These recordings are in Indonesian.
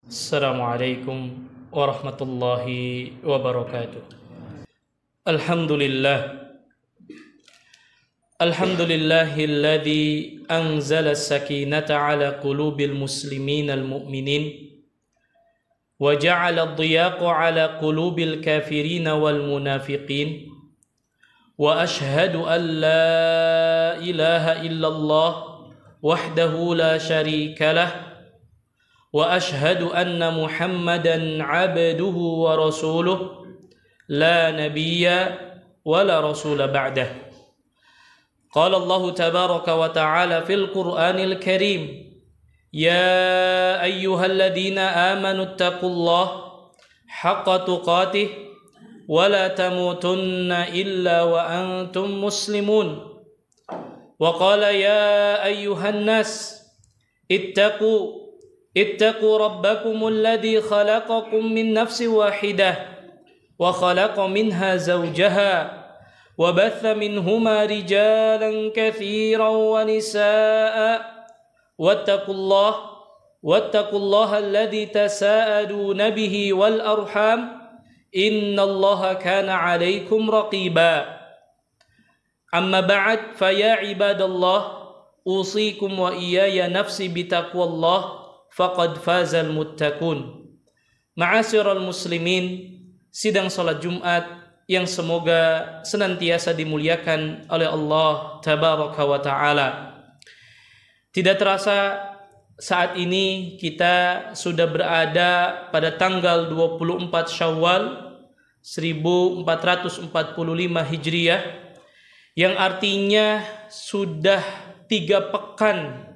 Assalamualaikum warahmatullahi wabarakatuh. Alhamdulillah. Alhamdulillahilladzi anzala as-sakinata ala qulubil muslimin al-mu'minin wa ja'ala ad-diyaqa ala qulubil kafirin wal munafiqin wa ashhadu an la ilaha illallah wahdahu la syarika lah wa ashhadu anna Muhammadan abduhu wa rasuluh la nabiyya wa la rasula ba'dah. Qala Allah tabaraka wa ta'ala fil Qur'anil Karim, ya ayyuhalladzina amanu taqullaha haqqa tuqatih wa la tamutunna illa wa antum muslimun. Wa qala ya ayyuhan nas اتقوا ربكم الذي خلقكم من نفس واحدة وخلق منها زوجها وبث منهما رجالا كثيرا ونساء واتقوا الله الذي تساءلون به والأرحام إن الله كان عليكم رقيبا. أما بعد فيا عباد الله أوصيكم وإياي نفسي بتقوى الله faqad fazal muttaqun. Ma'asyiral muslimin, sidang salat Jumat yang semoga senantiasa dimuliakan oleh Allah tabaraka wa taala. Tidak terasa saat ini kita sudah berada pada tanggal 24 Syawal 1445 Hijriah, yang artinya sudah 3 pekan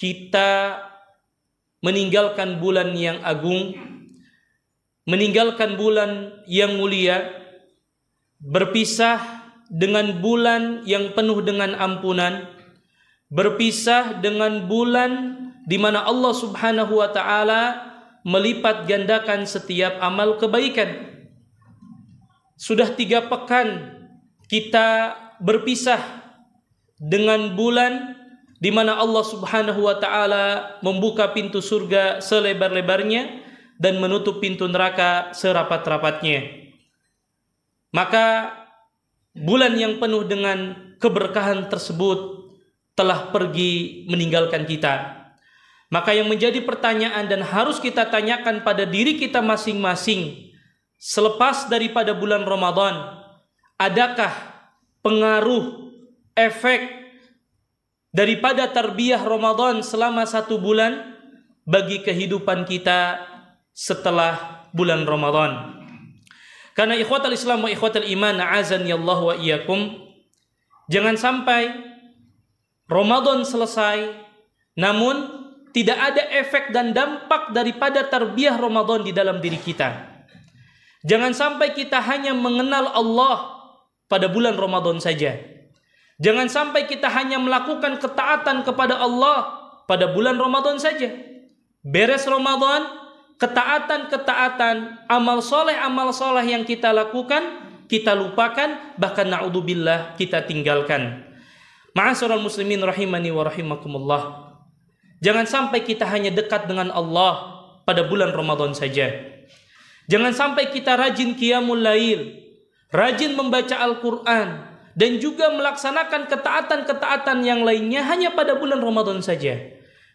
kita meninggalkan bulan yang agung, meninggalkan bulan yang mulia, berpisah dengan bulan yang penuh dengan ampunan, berpisah dengan bulan di mana Allah Subhanahu wa taala melipat gandakan setiap amal kebaikan. Sudah 3 pekan kita berpisah dengan bulan di mana Allah Subhanahu wa taala membuka pintu surga selebar-lebarnya dan menutup pintu neraka serapat-rapatnya. Maka bulan yang penuh dengan keberkahan tersebut telah pergi meninggalkan kita. Maka yang menjadi pertanyaan dan harus kita tanyakan pada diri kita masing-masing selepas daripada bulan Ramadan, adakah pengaruh, efek daripada tarbiyah Ramadan selama 1 bulan bagi kehidupan kita setelah bulan Ramadan? Karena ikhwatal Islam wa ikhwatal iman, a'azani Allah wa iyyakum, jangan sampai Ramadan selesai namun tidak ada efek dan dampak daripada tarbiyah Ramadan di dalam diri kita. Jangan sampai kita hanya mengenal Allah pada bulan Ramadan saja. Jangan sampai kita hanya melakukan ketaatan kepada Allah pada bulan Ramadan saja. Beres Ramadan, ketaatan-ketaatan, amal soleh yang kita lakukan, kita lupakan, bahkan na'udzubillah kita tinggalkan. Ma'asyiral muslimin rahimani wa rahimakumullah. Jangan sampai kita hanya dekat dengan Allah pada bulan Ramadan saja. Jangan sampai kita rajin qiyamul lail, rajin membaca Al-Quran, dan juga melaksanakan ketaatan-ketaatan yang lainnya hanya pada bulan Ramadan saja.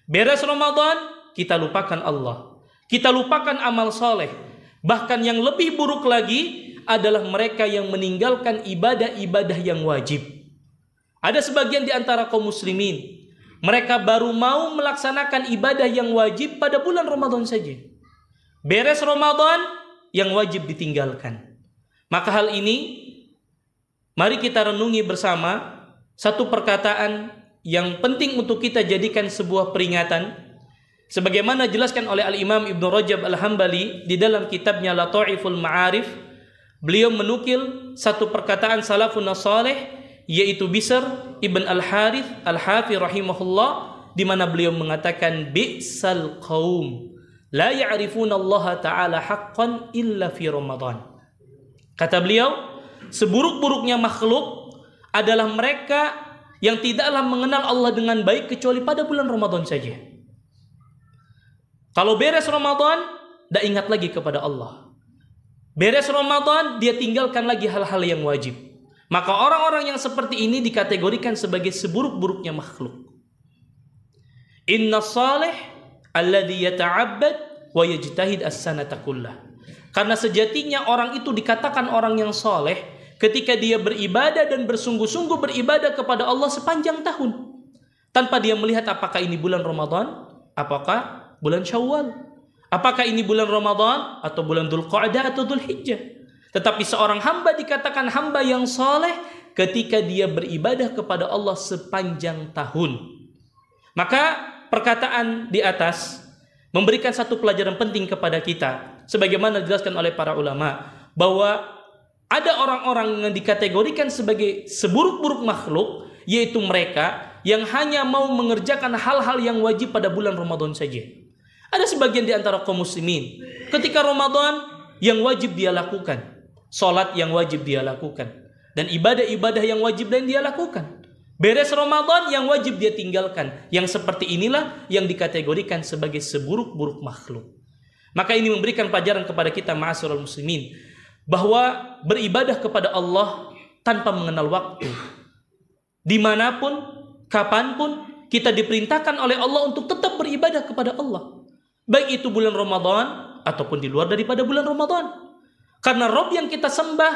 Beres Ramadan, kita lupakan Allah, kita lupakan amal soleh. Bahkan yang lebih buruk lagi adalah mereka yang meninggalkan ibadah-ibadah yang wajib. Ada sebagian di antara kaum muslimin, mereka baru mau melaksanakan ibadah yang wajib pada bulan Ramadan saja. Beres Ramadan, yang wajib ditinggalkan. Maka hal ini mari kita renungi bersama satu perkataan yang penting untuk kita jadikan sebuah peringatan. Sebagaimana dijelaskan oleh Al-Imam Ibnu Rajab Al-Hambali di dalam kitabnya Lataiful Ma'arif, beliau menukil satu perkataan salafun saleh, yaitu Bishr ibn Al-Harith Al-Hafi rahimahullah, di mana beliau mengatakan bi'sal qaum la ya'rifuna Allah ta'ala haqqan illa fi Ramadan. Kata beliau, seburuk-buruknya makhluk adalah mereka yang tidaklah mengenal Allah dengan baik kecuali pada bulan Ramadan saja. Kalau beres Ramadan, tidak ingat lagi kepada Allah. Beres Ramadan, dia tinggalkan lagi hal-hal yang wajib. Maka orang-orang yang seperti ini dikategorikan sebagai seburuk-buruknya makhluk. Inna salih alladhi yata'abbad wa yajtahid as-sanata kullah. Karena sejatinya orang itu dikatakan orang yang soleh ketika dia beribadah dan bersungguh-sungguh beribadah kepada Allah sepanjang tahun. Tanpa dia melihat apakah ini bulan Ramadan, apakah bulan Syawal, apakah ini bulan Ramadan atau bulan Dzulqa'dah atau Dzulhijjah. Tetapi seorang hamba dikatakan hamba yang soleh ketika dia beribadah kepada Allah sepanjang tahun. Maka perkataan di atas memberikan satu pelajaran penting kepada kita, sebagaimana dijelaskan oleh para ulama, bahwa ada orang-orang yang dikategorikan sebagai seburuk-buruk makhluk, yaitu mereka yang hanya mau mengerjakan hal-hal yang wajib pada bulan Ramadan saja. Ada sebagian di antara kaum muslimin, ketika Ramadan yang wajib dia lakukan, salat yang wajib dia lakukan, dan ibadah-ibadah yang wajib dan dia lakukan. Beres Ramadan yang wajib dia tinggalkan. Yang seperti inilah yang dikategorikan sebagai seburuk-buruk makhluk. Maka ini memberikan pelajaran kepada kita ma'asyiral muslimin, bahwa beribadah kepada Allah tanpa mengenal waktu. Dimanapun, kapanpun, kita diperintahkan oleh Allah untuk tetap beribadah kepada Allah. Baik itu bulan Ramadan ataupun di luar daripada bulan Ramadan. Karena Rabb yang kita sembah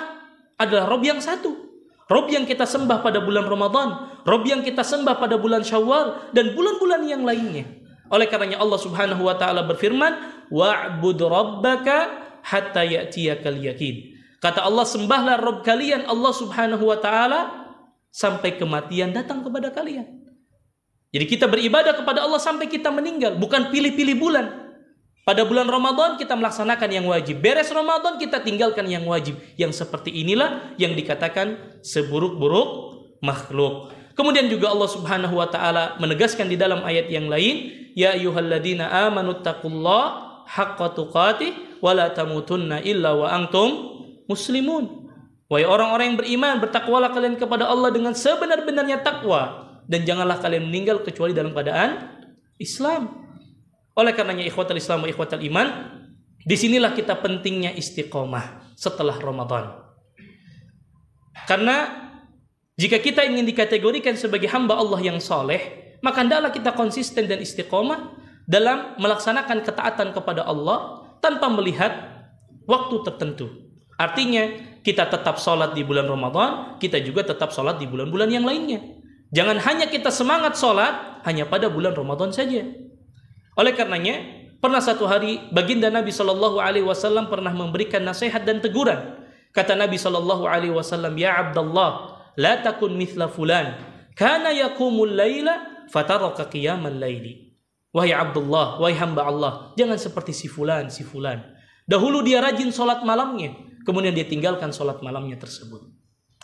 adalah Rabb yang satu. Rabb yang kita sembah pada bulan Ramadan, Rabb yang kita sembah pada bulan Syawal, dan bulan-bulan yang lainnya. Oleh karenanya Allah Subhanahu wa taala berfirman, wa'bud rabbaka hatta ya'tiyakal yaqin. Kata Allah, sembahlah Rabb kalian Allah Subhanahu wa taala sampai kematian datang kepada kalian. Jadi kita beribadah kepada Allah sampai kita meninggal, bukan pilih-pilih bulan. Pada bulan Ramadan kita melaksanakan yang wajib. Beres Ramadan kita tinggalkan yang wajib. Yang seperti inilah yang dikatakan seburuk-buruk makhluk. Kemudian juga Allah Subhanahu wa taala menegaskan di dalam ayat yang lain, ya ayyuhalladzina amanu taqullaha haqqa tuqatih wa la tamutunna illa wa antum muslimun. Wahai orang-orang yang beriman, bertakwalah kalian kepada Allah dengan sebenar-benarnya takwa, dan janganlah kalian meninggal kecuali dalam keadaan Islam. Oleh karenanya ikhwatal Islam wa ikhwatal iman, disinilah kita pentingnya istiqomah setelah Ramadan. Karena jika kita ingin dikategorikan sebagai hamba Allah yang soleh, maka hendaklah kita konsisten dan istiqomah dalam melaksanakan ketaatan kepada Allah tanpa melihat waktu tertentu. Artinya kita tetap sholat di bulan Ramadan, kita juga tetap sholat di bulan-bulan yang lainnya. Jangan hanya kita semangat sholat hanya pada bulan Ramadan saja. Oleh karenanya, pernah satu hari baginda Nabi Shallallahu Alaihi Wasallam pernah memberikan nasihat dan teguran. Kata Nabi Shallallahu Alaihi Wasallam, ya Abdullah, la takun mithla fulan, kana yakumul laila, fataraka qiyamal laili. Wahai Abdullah, wahai hamba Allah, jangan seperti si fulan, si fulan. Dahulu dia rajin sholat malamnya, kemudian dia tinggalkan sholat malamnya tersebut.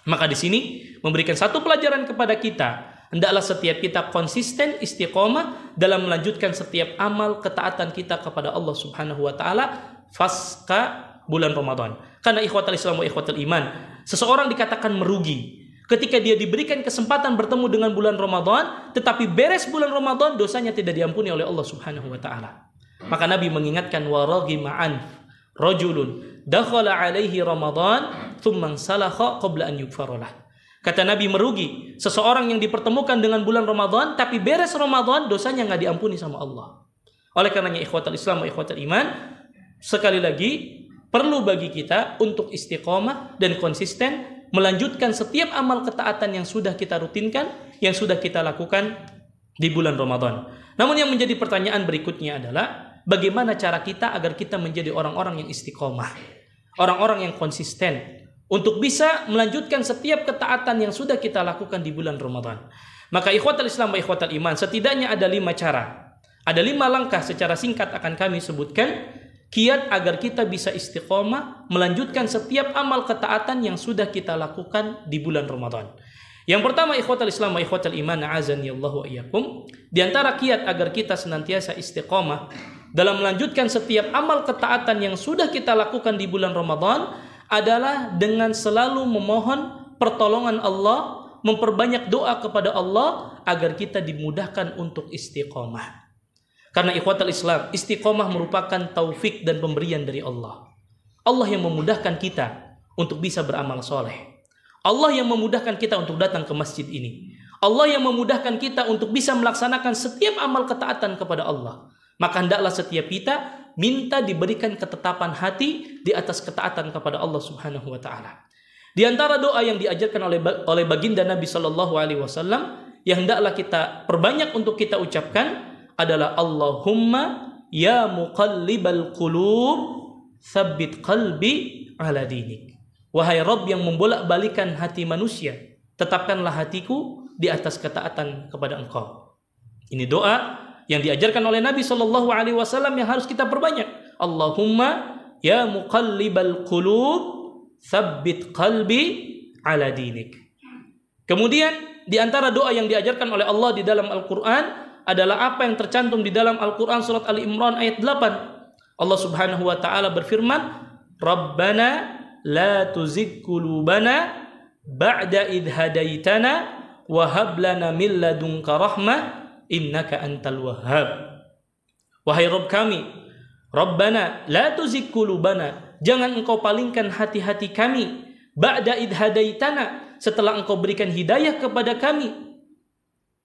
Maka di sini memberikan satu pelajaran kepada kita. Hendaklah setiap kita konsisten istiqomah dalam melanjutkan setiap amal ketaatan kita kepada Allah Subhanahu wa taala pasca bulan Ramadan. Karena ikhwatal Islam wa ikhwatal iman, seseorang dikatakan merugi ketika dia diberikan kesempatan bertemu dengan bulan Ramadan, tetapi beres bulan Ramadan dosanya tidak diampuni oleh Allah Subhanahu wa taala. Maka Nabi mengingatkan, wa raghima an rajulun dakhala alaihi Ramadan thumma salakha qabla an yughfaralah. Kata Nabi, merugi seseorang yang dipertemukan dengan bulan Ramadan tapi beres Ramadan dosanya nggak diampuni sama Allah. Oleh karenanya ikhwatal Islam wa ikhwatal iman, sekali lagi perlu bagi kita untuk istiqomah dan konsisten melanjutkan setiap amal ketaatan yang sudah kita rutinkan, yang sudah kita lakukan di bulan Ramadan. Namun yang menjadi pertanyaan berikutnya adalah bagaimana cara kita agar kita menjadi orang-orang yang istiqomah, orang-orang yang konsisten untuk bisa melanjutkan setiap ketaatan yang sudah kita lakukan di bulan Ramadan. Maka ikhwatal Islam wa ikhwatal iman, setidaknya ada 5 cara. Ada 5 langkah secara singkat akan kami sebutkan kiat agar kita bisa istiqomah melanjutkan setiap amal ketaatan yang sudah kita lakukan di bulan Ramadan. Yang pertama ikhwatal Islam wa ikhwatal iman, a'azanillahu wa iyyakum, di antara kiat agar kita senantiasa istiqomah dalam melanjutkan setiap amal ketaatan yang sudah kita lakukan di bulan Ramadan adalah dengan selalu memohon pertolongan Allah, memperbanyak doa kepada Allah agar kita dimudahkan untuk istiqomah. Karena ikhwatal Islam, istiqomah merupakan taufik dan pemberian dari Allah. Allah yang memudahkan kita untuk bisa beramal soleh. Allah yang memudahkan kita untuk datang ke masjid ini. Allah yang memudahkan kita untuk bisa melaksanakan setiap amal ketaatan kepada Allah. Maka hendaklah setiap kita minta diberikan ketetapan hati di atas ketaatan kepada Allah Subhanahu wa taala. Di antara doa yang diajarkan oleh baginda Nabi sallallahu alaihi wasallam yang hendaklah kita perbanyak untuk kita ucapkan adalah Allahumma ya muqallibal qulub tsabbit qalbi ala dinik. Wahai Rabb yang membolak-balikan hati manusia, tetapkanlah hatiku di atas ketaatan kepada Engkau. Ini doa yang diajarkan oleh Nabi sallallahu alaihi wasallam yang harus kita perbanyak. Allahumma ya muqallibal qulub tsabbit qalbi ala dinik. Kemudian di antara doa yang diajarkan oleh Allah di dalam Al-Qur'an adalah apa yang tercantum di dalam Al-Quran surat Ali Imran ayat 8. Allah Subhanahu wa taala berfirman, Rabbana la tuzigh qulubana ba'da idh hadaitana wa hab lana min ladunka rahmah innaka antal wahhab. Wahai Rabb kami, Rabbana la tuzigh qulubana, jangan engkau palingkan hati-hati kami ba'da idh hadaitana, setelah engkau berikan hidayah kepada kami.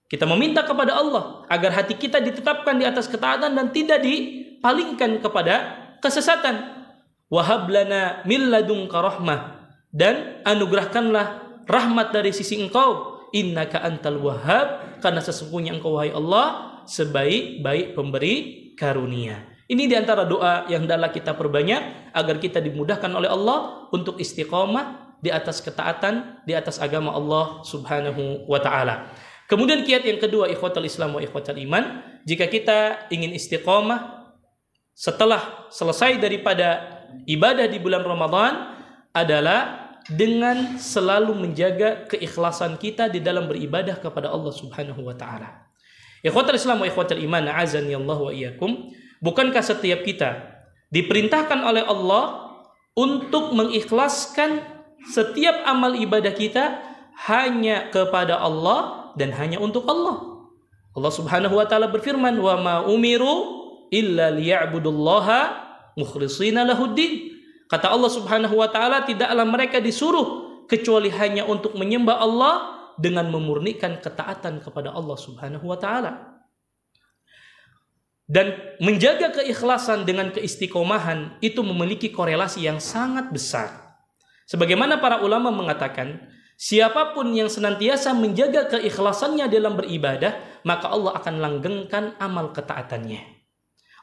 Kita meminta kepada Allah agar hati kita ditetapkan di atas ketaatan dan tidak dipalingkan kepada kesesatan. Wahab lana min ladunka rahmah, dan anugerahkanlah rahmat dari sisi Engkau. Innaka antal wahhab, karena sesungguhnya Engkau wahai Allah sebaik-baik pemberi karunia. Ini di antara doa yang hendaklah kita perbanyak agar kita dimudahkan oleh Allah untuk istiqomah di atas ketaatan, di atas agama Allah Subhanahu wa taala. Kemudian kiat yang kedua, ikhwatal Islam wa ikhwatal iman, jika kita ingin istiqomah setelah selesai daripada ibadah di bulan Ramadan adalah dengan selalu menjaga keikhlasan kita di dalam beribadah kepada Allah Subhanahu wa taala. Ikhwatal Islam wa ikhwatal iman, a'azani Allah wa iyyakum, bukankah setiap kita diperintahkan oleh Allah untuk mengikhlaskan setiap amal ibadah kita hanya kepada Allah dan hanya untuk Allah. Allah Subhanahu wa taala berfirman, "Wa ma umiru illa liya'budullaha mukhlishina lahuddin." Kata Allah Subhanahu wa taala, tidaklah mereka disuruh kecuali hanya untuk menyembah Allah dengan memurnikan ketaatan kepada Allah Subhanahu wa taala. Dan menjaga keikhlasan dengan keistiqomahan itu memiliki korelasi yang sangat besar. Sebagaimana para ulama mengatakan, siapapun yang senantiasa menjaga keikhlasannya dalam beribadah, maka Allah akan langgengkan amal ketaatannya.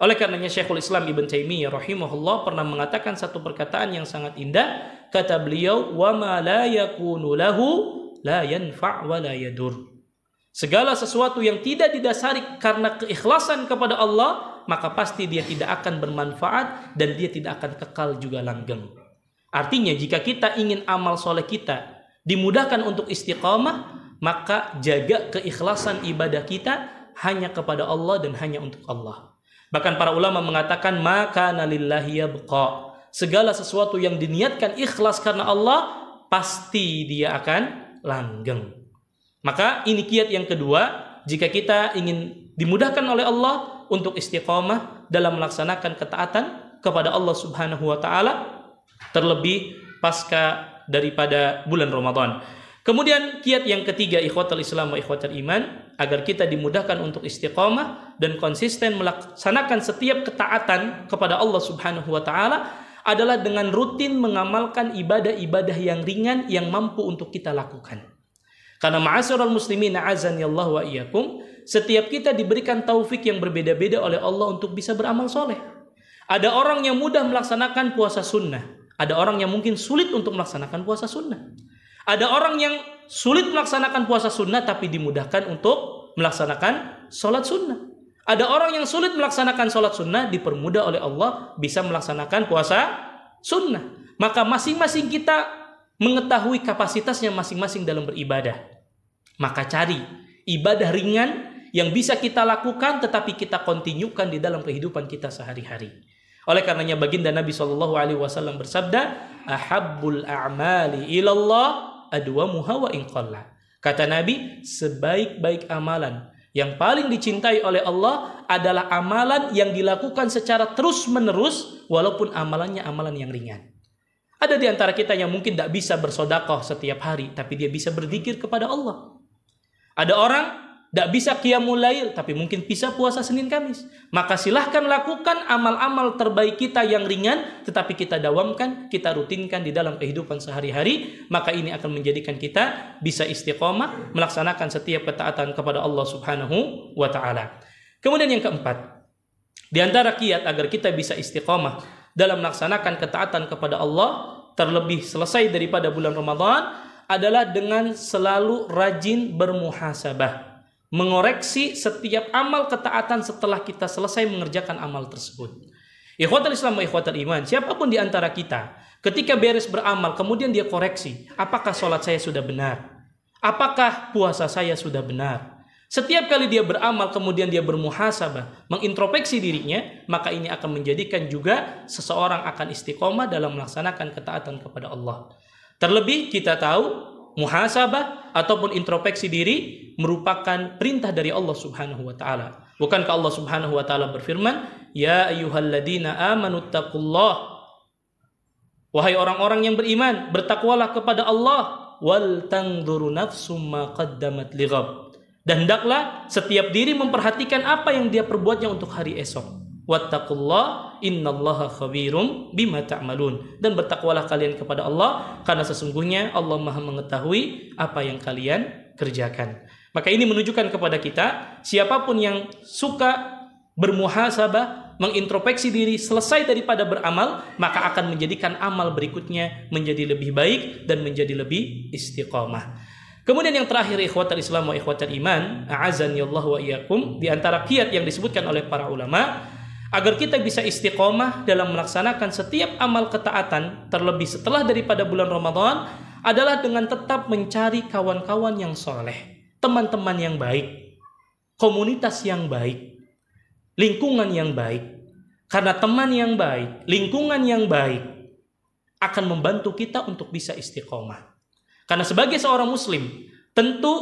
Oleh karenanya Syekhul Islam Ibn Taimiyah rahimahullah pernah mengatakan satu perkataan yang sangat indah. Kata beliau, "Wa ma la yakunu lahu la yanfa' wa la yadur." Segala sesuatu yang tidak didasari karena keikhlasan kepada Allah, maka pasti dia tidak akan bermanfaat dan dia tidak akan kekal juga langgeng. Artinya jika kita ingin amal soleh kita dimudahkan untuk istiqamah, maka jaga keikhlasan ibadah kita hanya kepada Allah dan hanya untuk Allah. Bahkan para ulama mengatakan, maka nalillahi yabqa. Segala sesuatu yang diniatkan ikhlas karena Allah, pasti dia akan langgeng. Maka ini kiat yang kedua, jika kita ingin dimudahkan oleh Allah untuk istiqamah dalam melaksanakan ketaatan kepada Allah Subhanahu wa taala, terlebih pasca daripada bulan Ramadan. Kemudian kiat yang ketiga, ikhwatal Islam wa ikhwatal iman, agar kita dimudahkan untuk istiqamah dan konsisten melaksanakan setiap ketaatan kepada Allah Subhanahu wa taala adalah dengan rutin mengamalkan ibadah-ibadah yang ringan yang mampu untuk kita lakukan. Karena ma'asyiral muslimin a'azani Allah wa iyyakum, setiap kita diberikan taufik yang berbeda-beda oleh Allah untuk bisa beramal soleh. Ada orang yang mudah melaksanakan puasa sunnah, ada orang yang mungkin sulit untuk melaksanakan puasa sunnah. Ada orang yang sulit melaksanakan puasa sunnah tapi dimudahkan untuk melaksanakan sholat sunnah. Ada orang yang sulit melaksanakan sholat sunnah, dipermudah oleh Allah bisa melaksanakan puasa sunnah. Maka masing-masing kita mengetahui kapasitasnya masing-masing dalam beribadah. Maka cari ibadah ringan yang bisa kita lakukan tetapi kita kontinukan di dalam kehidupan kita sehari-hari. Oleh karenanya baginda Nabi SAW bersabda, ahabbul a'mali ilallah adwamuha wa in qalla. Kata Nabi, sebaik-baik amalan Yang paling dicintai oleh Allah adalah amalan yang dilakukan secara terus-menerus walaupun amalannya amalan yang ringan. Ada di antara kita yang mungkin tidak bisa bersedekah setiap hari, tapi dia bisa berzikir kepada Allah. Ada orang tidak bisa qiyamul lail, tapi mungkin bisa puasa Senin Kamis. Maka silahkan lakukan amal-amal terbaik kita yang ringan, tetapi kita dawamkan, kita rutinkan di dalam kehidupan sehari-hari. Maka ini akan menjadikan kita bisa istiqomah, melaksanakan setiap ketaatan kepada Allah Subhanahu wa Ta'ala. Kemudian yang keempat, di antara kiat agar kita bisa istiqomah dalam melaksanakan ketaatan kepada Allah, terlebih selesai daripada bulan Ramadan, adalah dengan selalu rajin bermuhasabah, mengoreksi setiap amal ketaatan setelah kita selesai mengerjakan amal tersebut. Ikhwatul Islam wa ikhwatul iman, siapapun di antara kita ketika beres beramal kemudian dia koreksi, apakah sholat saya sudah benar? Apakah puasa saya sudah benar? Setiap kali dia beramal kemudian dia bermuhasabah, mengintrospeksi dirinya, maka ini akan menjadikan juga seseorang akan istiqomah dalam melaksanakan ketaatan kepada Allah. Terlebih kita tahu muhasabah ataupun introspeksi diri merupakan perintah dari Allah Subhanahu wa Ta'ala. Bukankah Allah Subhanahu wa Ta'ala berfirman, "Ya ayyuhalladzina amanu taqullah." Wahai orang-orang yang beriman, bertakwalah kepada Allah, wal tanzuru nafsum ma qaddamat lighad. Dan hendaklah setiap diri memperhatikan apa yang dia perbuatnya untuk hari esok. Wattaqullah innallaha khabirum bima ta'malun. Dan bertakwalah kalian kepada Allah, karena sesungguhnya Allah Maha mengetahui apa yang kalian kerjakan. Maka ini menunjukkan kepada kita, siapapun yang suka bermuhasabah, mengintrospeksi diri selesai daripada beramal, maka akan menjadikan amal berikutnya menjadi lebih baik dan menjadi lebih istiqamah. Kemudian yang terakhir, ikhwatul Islam wa ikhwatul iman, a'azani Allah wa iyyakum, di antara kiat yang disebutkan oleh para ulama agar kita bisa istiqomah dalam melaksanakan setiap amal ketaatan, terlebih setelah daripada bulan Ramadan, adalah dengan tetap mencari kawan-kawan yang soleh, teman-teman yang baik, komunitas yang baik, lingkungan yang baik. Karena teman yang baik, lingkungan yang baik akan membantu kita untuk bisa istiqomah. Karena sebagai seorang muslim, tentu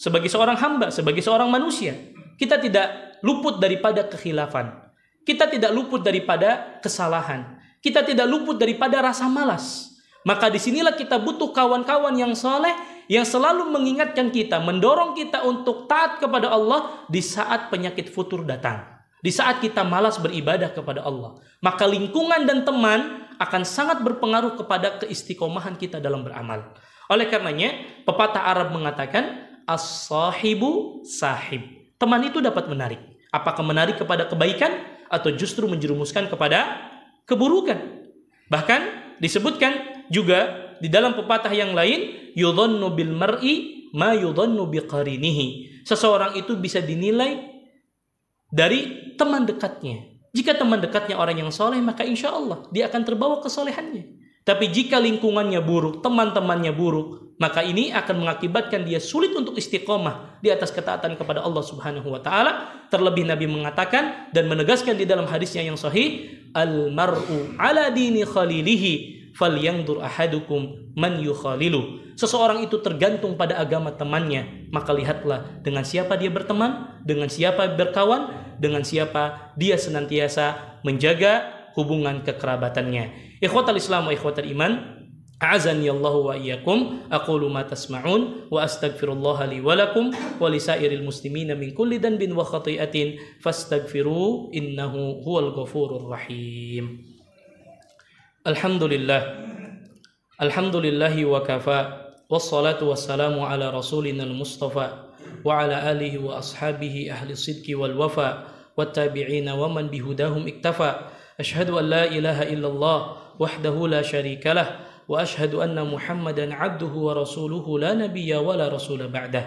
sebagai seorang hamba, sebagai seorang manusia, kita tidak luput daripada kekhilafan. Kita tidak luput daripada kesalahan. Kita tidak luput daripada rasa malas. Maka disinilah kita butuh kawan-kawan yang soleh, yang selalu mengingatkan kita, mendorong kita untuk taat kepada Allah di saat penyakit futur datang. Di saat kita malas beribadah kepada Allah. Maka lingkungan dan teman akan sangat berpengaruh kepada keistiqomahan kita dalam beramal. Oleh karenanya, pepatah Arab mengatakan, as-sahibu sahib. Teman itu dapat menarik. Apakah menarik kepada kebaikan atau justru menjerumuskan kepada keburukan? Bahkan disebutkan juga di dalam pepatah yang lain, yudhannu bil mar'i ma yudhannu biqarinihi. Seseorang itu bisa dinilai dari teman dekatnya. Jika teman dekatnya orang yang soleh, maka insya Allah dia akan terbawa kesolehannya. Tapi jika lingkungannya buruk, teman-temannya buruk, maka ini akan mengakibatkan dia sulit untuk istiqomah di atas ketaatan kepada Allah Subhanahu wa Ta'ala. Terlebih Nabi mengatakan dan menegaskan di dalam hadisnya yang sahih, al-mar'u ala dini khalilihi falyanzur ahadukum man yukhalilu. Seseorang itu tergantung pada agama temannya, maka lihatlah dengan siapa dia berteman, dengan siapa berkawan, dengan siapa dia senantiasa menjaga hubungan kekerabatannya. Ikhwatal Islam wa ikhwatal iman, a'azani Allah wa iyyakum, aqulu ma tasma'un wa astaghfirullah li wa lakum wa lisairil muslimina min kulli dhanbin wa khati'atin fastaghfiru innahu huwal ghafurur rahim. Alhamdulillahi wa kafa, wassalatu wassalamu ala rasulina al-mustafa wa ala alihi wa ashabihi ahli sidqi wal wafa wattabi'ina wa man bihudahum iktafa. Asyhadu an la ilaha illallah wahdahu la syarika lah wa asyhadu anna Muhammadan abduhu wa rasuluhu la nabiyya wa la rasula ba'dah.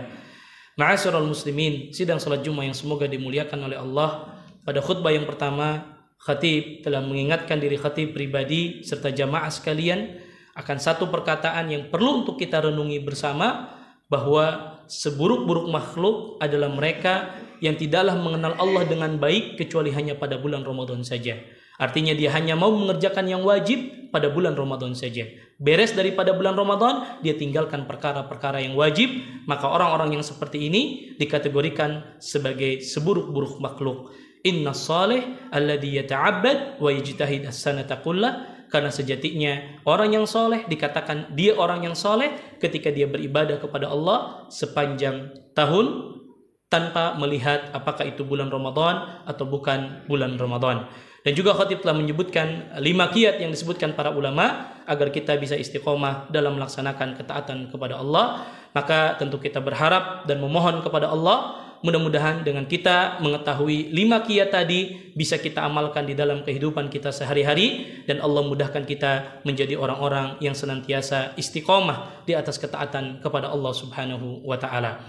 Ma'asyiral muslimin, sidang salat Jumat yang semoga dimuliakan oleh Allah. Pada khutbah yang pertama, khatib telah mengingatkan diri khatib pribadi serta jamaah sekalian akan satu perkataan yang perlu untuk kita renungi bersama, bahwa seburuk-buruk makhluk adalah mereka yang tidaklah mengenal Allah dengan baik kecuali hanya pada bulan Ramadan saja. Artinya dia hanya mau mengerjakan yang wajib pada bulan Ramadan saja. beres daripada bulan Ramadan, dia tinggalkan perkara-perkara yang wajib, maka orang-orang yang seperti ini dikategorikan sebagai seburuk-buruk makhluk. Inna salih alladhi yata'abbad wa yajtahid as-sanata kullah. Karena sejatinya orang yang soleh dikatakan dia orang yang soleh ketika dia beribadah kepada Allah sepanjang tahun tanpa melihat apakah itu bulan Ramadan atau bukan bulan Ramadan. Dan juga khatib telah menyebutkan 5 kiat yang disebutkan para ulama agar kita bisa istiqomah dalam melaksanakan ketaatan kepada Allah. Maka tentu kita berharap dan memohon kepada Allah, mudah-mudahan dengan kita mengetahui 5 kiat tadi bisa kita amalkan di dalam kehidupan kita sehari-hari, dan Allah mudahkan kita menjadi orang-orang yang senantiasa istiqomah di atas ketaatan kepada Allah Subhanahu wa taala.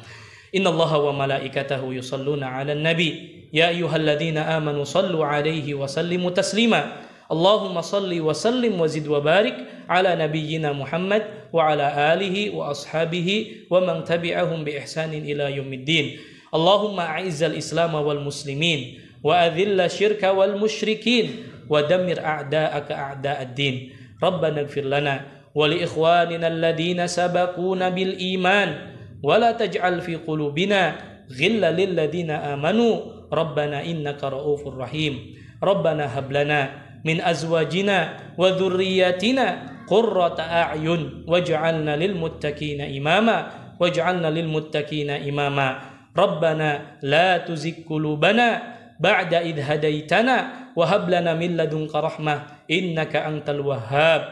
Innallaha wa malaikatahu yusalluna 'alan nabi ya ayyuhalladzina amanu sallu 'alaihi wa sallimu taslima. Allahumma salli wa sallim wa zid wa barik ala nabiyyina Muhammad wa ala alihi wa ashabihi wa man tabi'ahum bi ihsanin ila yaumiddin. Allahumma a'izzal Islam wal muslimin wa adhilla syirka wal musyrikin wa dammir a'da'aka a'da'ad din. Rabbana ighfir lana wa li ikhwanina alladhina sabaquna bil iman wa la taj'al fi qulubina ghillan lil ladzina amanu rabbana innaka ra'ufur rahim. Rabbana hab lana min azwajina wa dhurriyyatina qurrata a'yun waj'alna lil muttaqina imama waj'alna lil muttaqina imama. Rabbana la tuzigh qulubana ba'da idh hadaitana wa hab lana min ladunka rahmah innaka antal wahhab.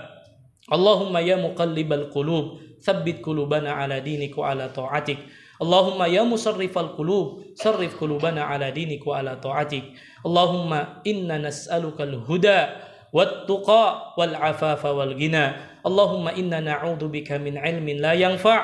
Allahumma ya muqallibal qulub tsabbit qulubana ala dinik wa ala ta'atik. Allahumma ya musarrifal qulub sarrif qulubana ala dinik wa ala ta'atik. Allahumma inna nas'alukal huda wat tuqa wal afafa wal ghina. Allahumma inna na'udzubika min ilmin la yanfa'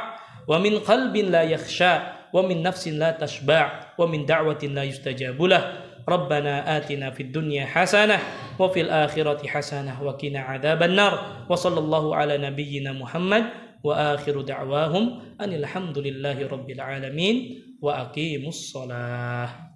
wa min qalbin la yakhsha wa min nafsin la tashba' wa min da'watin la yustajabu lah. Rabbana atina fid dunya hasanah wa fil akhirati hasanah wa qina adzaban nar. Wa sallallahu ala nabiyyina Muhammad wa akhiru da'wahum anil hamdulillahi rabbil alamin wa aqimus shalah.